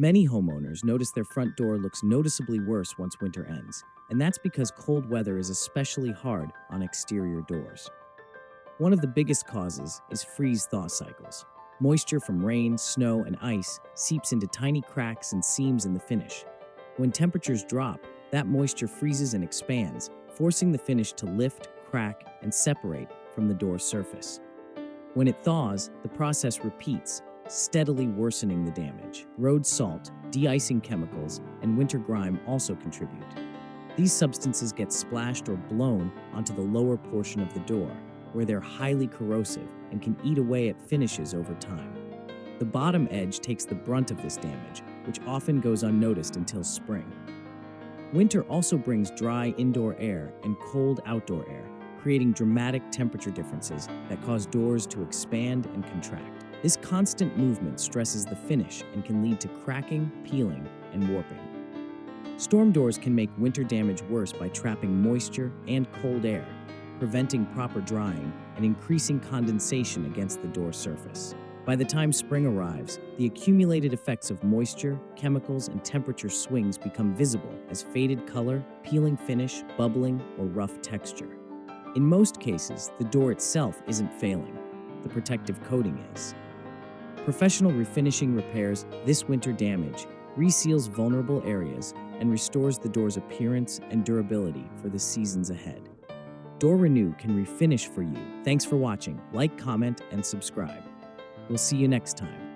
Many homeowners notice their front door looks noticeably worse once winter ends, and that's because cold weather is especially hard on exterior doors. One of the biggest causes is freeze-thaw cycles. Moisture from rain, snow, and ice seeps into tiny cracks and seams in the finish. When temperatures drop, that moisture freezes and expands, forcing the finish to lift, crack, and separate from the door's surface. When it thaws, the process repeats, steadily worsening the damage. Road salt, de-icing chemicals, and winter grime also contribute. These substances get splashed or blown onto the lower portion of the door, where they're highly corrosive and can eat away at finishes over time. The bottom edge takes the brunt of this damage, which often goes unnoticed until spring. Winter also brings dry indoor air and cold outdoor air, creating dramatic temperature differences that cause doors to expand and contract. This constant movement stresses the finish and can lead to cracking, peeling, and warping. Storm doors can make winter damage worse by trapping moisture and cold air, preventing proper drying and increasing condensation against the door surface. By the time spring arrives, the accumulated effects of moisture, chemicals, and temperature swings become visible as faded color, peeling finish, bubbling, or rough texture. In most cases, the door itself isn't failing. The protective coating is. Professional refinishing repairs this winter damage, reseals vulnerable areas, and restores the door's appearance and durability for the seasons ahead. Door Renew can refinish for you. Thanks for watching. Like, comment, and subscribe. We'll see you next time.